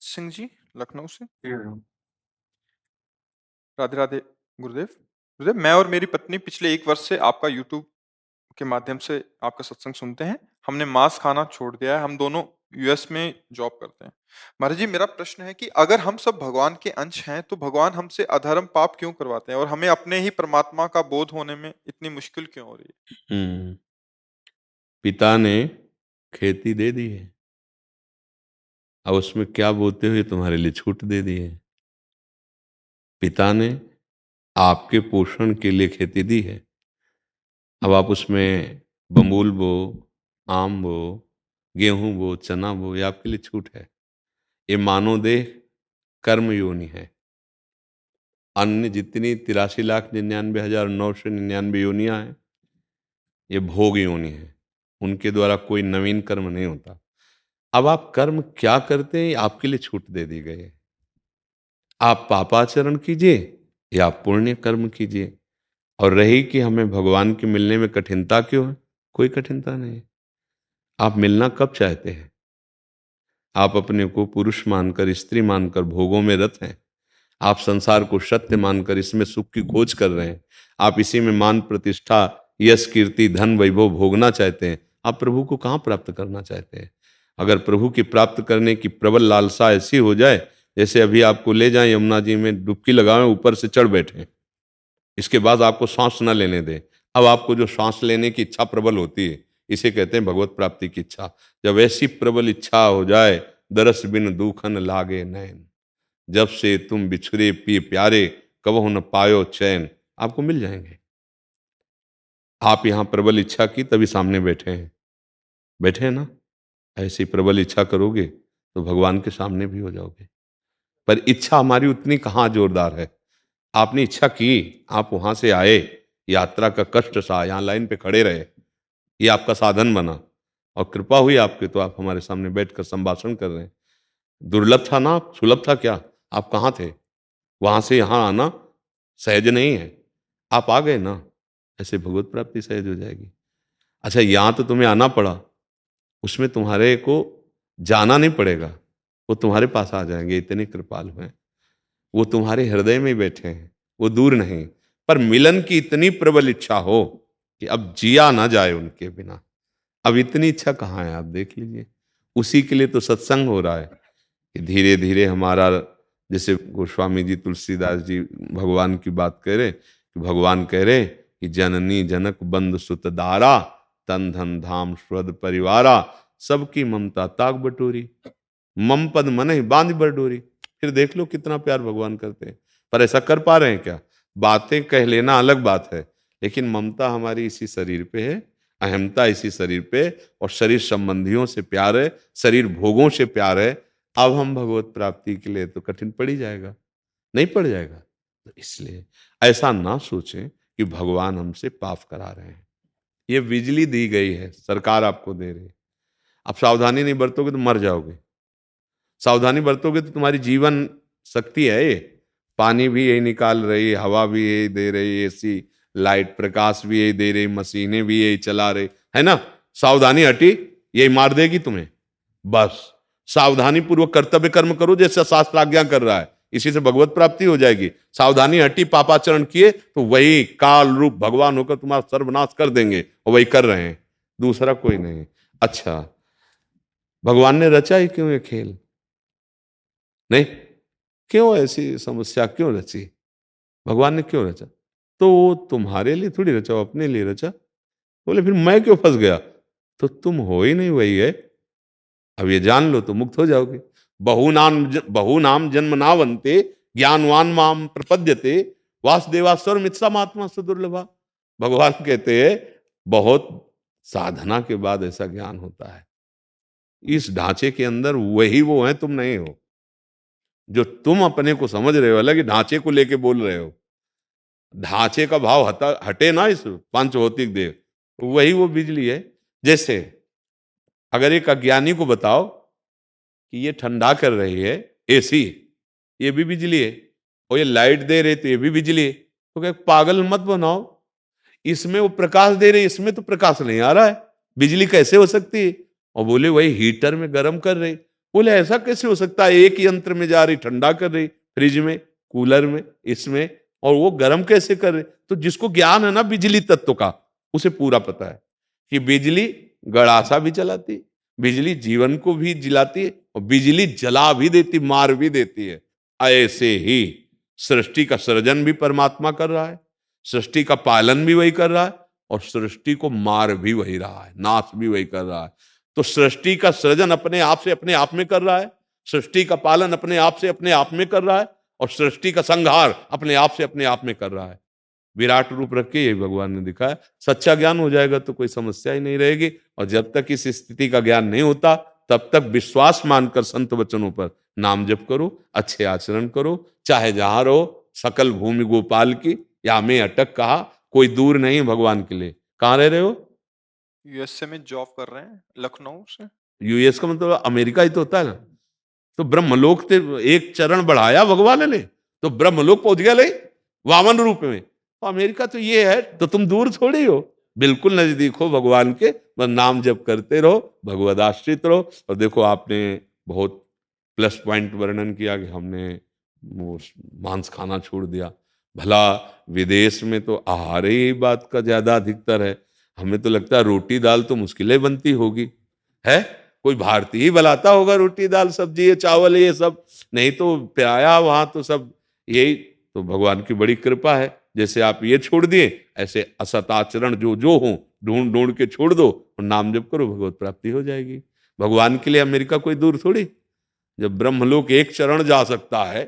सिंह जी, लखनऊ से। हम्म। राधे राधे गुरुदेव। गुरुदेव, मैं और मेरी पत्नी पिछले 1 वर्ष से आपका यूट्यूब के माध्यम से आपका सत्संग सुनते हैं। हमने मांस खाना छोड़ दिया है। हम दोनों यूएस में जॉब करते हैं। महाराज जी, मेरा प्रश्न है कि अगर हम सब भगवान के अंश हैं, तो भगवान हमसे अधर्म पाप क्यों करवाते हैं और हमें अपने ही परमात्मा का बोध होने में इतनी मुश्किल क्यों हो रही है? हम्म। पिता ने खेती दे दी है, अब उसमें क्या बोते हुए तुम्हारे लिए छूट दे दी है। पिता ने आपके पोषण के लिए खेती दी है, अब आप उसमें बमूल बो, आम बो, गेहूं बो, चना बो, ये आपके लिए छूट है। ये मानव देह कर्म योनि है। अन्य जितनी 83,99,999 योनियां हैं, ये भोग योनि है। उनके द्वारा कोई नवीन कर्म नहीं होता। अब आप कर्म क्या करते हैं, ये आपके लिए छूट दे दी गई है। आप पापाचरण कीजिए या आप पुण्य कर्म कीजिए। और रही कि हमें भगवान के मिलने में कठिनता क्यों है, कोई कठिनता नहीं है। आप मिलना कब चाहते हैं? आप अपने को पुरुष मानकर, स्त्री मानकर भोगों में रत हैं। आप संसार को सत्य मानकर इसमें सुख की खोज कर रहे हैं। आप इसी में मान प्रतिष्ठा, यश, कीर्ति, धन, वैभव भोगना चाहते हैं। आप प्रभु को कहाँ प्राप्त करना चाहते हैं? अगर प्रभु की प्राप्त करने की प्रबल लालसा ऐसी हो जाए, जैसे अभी आपको ले जाएं यमुना जी में डुबकी लगाएं, ऊपर से चढ़ बैठे, इसके बाद आपको सांस न लेने दें, अब आपको जो सांस लेने की इच्छा प्रबल होती है, इसे कहते हैं भगवत प्राप्ति की इच्छा। जब ऐसी प्रबल इच्छा हो जाए, दरस बिन दूखन लागे नैन, जब से तुम बिछुरे पिए प्यारे, कबहु न पायो चैन, आपको मिल जाएंगे। आप यहां प्रबल इच्छा की तभी सामने बैठे हैं, बैठे हैं ना। ऐसी प्रबल इच्छा करोगे तो भगवान के सामने भी हो जाओगे। पर इच्छा हमारी उतनी कहाँ जोरदार है। आपने इच्छा की, आप वहां से आए, यात्रा का कष्ट सहा, यहाँ लाइन पे खड़े रहे, ये आपका साधन बना, और कृपा हुई आपकी तो आप हमारे सामने बैठकर संभाषण कर रहे हैं। दुर्लभ था ना, सुलभ था क्या? आप कहाँ थे? वहां से यहां आना सहज नहीं है, आप आ गए ना, ऐसे भगवत प्राप्ति सहज हो जाएगी। अच्छा, यहां तो तुम्हें आना पड़ा, उसमें तुम्हारे को जाना नहीं पड़ेगा, वो तुम्हारे पास आ जाएंगे, इतने कृपालु हैं। वो तुम्हारे हृदय में बैठे हैं, वो दूर नहीं। पर मिलन की इतनी प्रबल इच्छा हो कि अब जिया ना जाए उनके बिना, अब इतनी इच्छा कहाँ है, आप देख लीजिए। उसी के लिए तो सत्संग हो रहा है कि धीरे धीरे हमारा, जैसे गोस्वामी जी, तुलसीदास जी भगवान की बात कह रहे कि भगवान कह रहे कि जननी जनक बंधु सुत दारा, तन धन धाम स्वद परिवारा, सबकी ममता ताक बटोरी, मम पद मन ही बांध बरडोरी। फिर देख लो कितना प्यार भगवान करते हैं। पर ऐसा कर पा रहे हैं क्या? बातें कह लेना अलग बात है, लेकिन ममता हमारी इसी शरीर पे है, अहमता इसी शरीर पे, और शरीर संबंधियों से प्यार है, शरीर भोगों से प्यार है। अब हम भगवत प्राप्ति के लिए तो कठिन पड़ ही जाएगा, नहीं पड़ जाएगा? तो इसलिए ऐसा ना सोचें कि भगवान हमसे पाप करा रहे हैं। ये बिजली दी गई है, सरकार आपको दे रही है। आप सावधानी नहीं बरतोगे तो मर जाओगे। सावधानी बरतोगे तो तुम्हारी जीवन शक्ति है ये। पानी भी यही निकाल रही, हवा भी यही दे रही, एसी लाइट प्रकाश भी यही दे रही, मशीनें भी यही चला रही है ना। सावधानी हटी, यही मार देगी तुम्हें। बस सावधानी पूर्वक कर्तव्य कर्म करो जैसे शास्त्र आज्ञा कर रहा है, इसी से भगवत प्राप्ति हो जाएगी। सावधानी हटी, पापाचरण किए तो वही काल रूप भगवान होकर तुम्हारा सर्वनाश कर देंगे, और वही कर रहे हैं, दूसरा कोई नहीं। अच्छा, भगवान ने रचा ही क्यों ये खेल? नहीं, क्यों ऐसी समस्या क्यों रची? भगवान ने क्यों रचा? तो वो तुम्हारे लिए थोड़ी रचा, वो अपने लिए रचा। बोले फिर मैं क्यों फंस गया? तो तुम हो ही नहीं वही है। अब ये जान लो तो मुक्त हो जाओगे। बहुनाम जन्म नावंते, ज्ञानवान माम प्रपद्यते, वासुदेवास्वर मित्समात्मा सुदुर्लभा। भगवान कहते हैं बहुत साधना के बाद ऐसा ज्ञान होता है। इस ढांचे के अंदर वही वो है, तुम नहीं हो। जो तुम अपने को समझ रहे हो, अलग ही ढांचे को लेके बोल रहे हो। ढांचे का भाव हटे ना इस पंच भौतिक देह, तो वही वो बिजली है। जैसे अगर एक अज्ञानी को बताओ कि ये ठंडा कर रही है एसी, ये भी बिजली है, और ये लाइट दे रहे तो ये भी बिजली है, तो क्या पागल मत बनाओ। इसमें वो प्रकाश दे रही, इसमें तो प्रकाश नहीं आ रहा है, बिजली कैसे हो सकती है? और बोले वही हीटर में गर्म कर रही, बोले ऐसा कैसे हो सकता है, एक यंत्र में जा रही ठंडा कर रही, फ्रिज में, कूलर में, इसमें, और वो गर्म कैसे कर रही। तो जिसको ज्ञान है ना बिजली तत्व का, उसे पूरा पता है कि बिजली गड़ासा भी चलाती, बिजली जीवन को भी जिलाती है, और बिजली जला भी देती, मार भी देती है। ऐसे ही सृष्टि का सृजन भी परमात्मा कर रहा है, सृष्टि का पालन भी वही कर रहा है, और सृष्टि को मार भी वही रहा है, नाश भी वही कर रहा है। तो सृष्टि का सृजन अपने आप से अपने आप में कर रहा है, सृष्टि का पालन अपने आप से अपने आप में कर रहा है, और सृष्टि का संहार अपने आप से अपने आप में कर रहा है। विराट रूप रख के यही भगवान ने दिखाया। सच्चा ज्ञान हो जाएगा तो कोई समस्या ही नहीं रहेगी। और जब तक इस स्थिति का ज्ञान नहीं होता, तब तक विश्वास मानकर संत वचनों पर नाम जप करो, अच्छे आचरण करो, चाहे जहां रहो, सकल भूमि गोपाल की, या में अटक कहा, कोई दूर नहीं भगवान के लिए। कहाँ रह रहे हो? यूएसए में जॉब कर रहे हैं, लखनऊ से। यूएस का मतलब अमेरिका ही तो होता है ना। तो ब्रह्मलोक ते एक चरण बढ़ाया भगवान ने, तो ब्रह्मलोक पहुंच गया ले वामन रूप में। तो अमेरिका तो ये है, तो तुम दूर थोड़ी हो, बिल्कुल नजदीक हो भगवान के। बस नाम जप करते रहो, भगवद आश्रित रहो। और देखो आपने बहुत प्लस पॉइंट वर्णन किया कि हमने वो मांस खाना छोड़ दिया। भला विदेश में तो आहार ही बात का ज्यादा अधिकतर है। हमें तो लगता है रोटी दाल तो मुश्किलें बनती होगी, है कोई भारतीय ही बनाता होगा रोटी दाल सब्जी ये चावल ये सब, नहीं तो प्राया वहां तो सब यही। तो भगवान की बड़ी कृपा है, जैसे आप ये छोड़ दिए, ऐसे असत आचरण जो जो हो ढूंढ ढूंढ के छोड़ दो और नाम जप करो, भगवत प्राप्ति हो जाएगी। भगवान के लिए अमेरिका कोई दूर थोड़ी। जब ब्रह्मलोक एक चरण जा सकता है,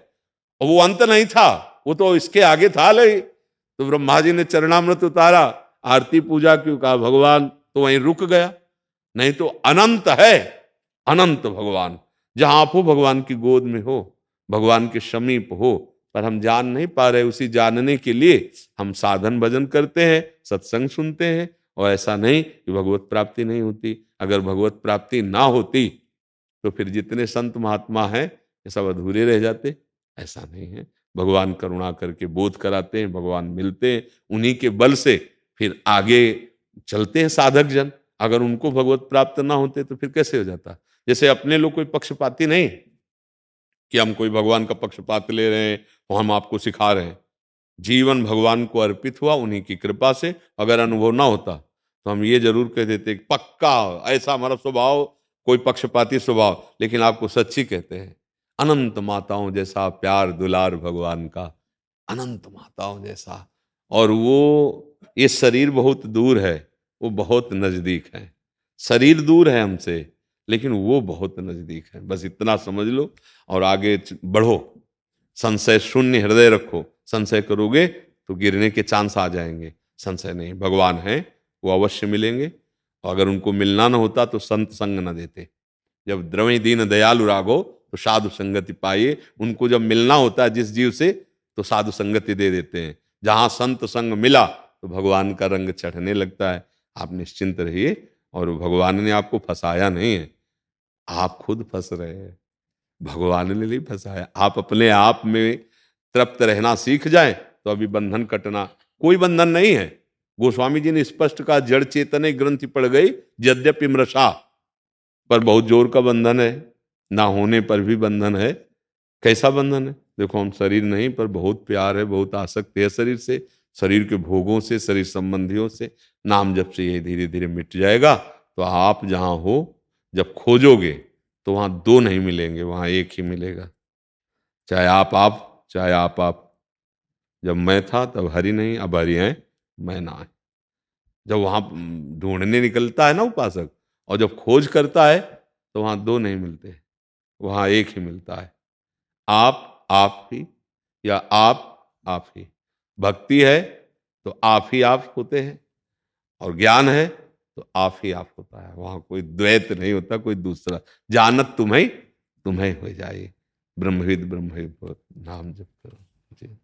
और वो अंत नहीं था, वो तो इसके आगे था नहीं। तो ब्रह्मा जी ने चरणामृत उतारा, आरती पूजा क्यों कहा, भगवान तो वहीं रुक गया। नहीं तो अनंत है, अनंत भगवान। जहां आप हो भगवान की गोद में हो, भगवान के समीप हो, पर हम जान नहीं पा रहे। उसी जानने के लिए हम साधन भजन करते हैं, सत्संग सुनते हैं, और ऐसा नहीं कि भगवत प्राप्ति नहीं होती। अगर भगवत प्राप्ति ना होती तो फिर जितने संत महात्मा हैं ये सब अधूरे रह जाते। ऐसा नहीं है, भगवान करुणा करके बोध कराते हैं, भगवान मिलते हैं, उन्हीं के बल से फिर आगे चलते हैं साधक जन। अगर उनको भगवत प्राप्त ना होते तो फिर कैसे हो जाता। जैसे अपने लोग कोई पक्षपाती नहीं कि हम कोई भगवान का पक्षपात ले रहे हैं और हम आपको सिखा रहे हैं। जीवन भगवान को अर्पित हुआ उन्हीं की कृपा से। अगर अनुभव ना होता तो हम ये जरूर कह देते कि पक्का ऐसा हमारा स्वभाव, कोई पक्षपाती स्वभाव, लेकिन आपको सच्ची कहते हैं। अनंत माताओं जैसा प्यार दुलार भगवान का, अनंत माताओं जैसा। और वो ये शरीर बहुत दूर है, वो बहुत नजदीक है। शरीर दूर है हमसे, लेकिन वो बहुत नजदीक है। बस इतना समझ लो और आगे बढ़ो। संशय शून्य हृदय रखो। संशय करोगे तो गिरने के चांस आ जाएंगे। संशय नहीं, भगवान है, वो अवश्य मिलेंगे। और अगर उनको मिलना ना होता तो संत संग न देते। जब द्रवि दीन दयालु रागो तो साधु संगति पाइए। उनको जब मिलना होता है जिस जीव से, तो साधु संगति दे देते हैं। जहां संत संग मिला तो भगवान का रंग चढ़ने लगता है। आप निश्चिंत रहिए, और भगवान ने आपको फंसाया नहीं है, आप खुद फंस रहे हैं। भगवान ने नहीं फंसाया। आप अपने आप में तृप्त रहना सीख जाएं तो अभी बंधन कटना कोई बंधन नहीं है। गोस्वामी जी ने स्पष्ट कहा, जड़ चेतने ग्रंथि पड़ गई यद्यपि मृषा, पर बहुत जोर का बंधन है, ना होने पर भी बंधन है। कैसा बंधन है? देखो हम शरीर नहीं, पर बहुत प्यार है, बहुत आसक्ति है शरीर से, शरीर के भोगों से, शरीर संबंधियों से। नाम जब से ये धीरे धीरे मिट जाएगा तो आप जहां हो, जब खोजोगे तो वहां दो नहीं मिलेंगे, वहां एक ही मिलेगा। चाहे आप चाहे आप। जब मैं था तब हरि नहीं, अब हरि हैं मैं ना है। जब वहां ढूंढने निकलता है ना उपासक, और जब खोज करता है तो वहां दो नहीं मिलते, वहां एक ही मिलता है। आप ही, या आप ही। भक्ति है तो आप ही आप होते हैं, और ज्ञान है तो आप ही आप होता है। वहां कोई द्वैत नहीं होता, कोई दूसरा। जानत तुम्हें तुम्हें हो जाए। ब्रह्मविद ब्रह्मविद नाम जप करो जी।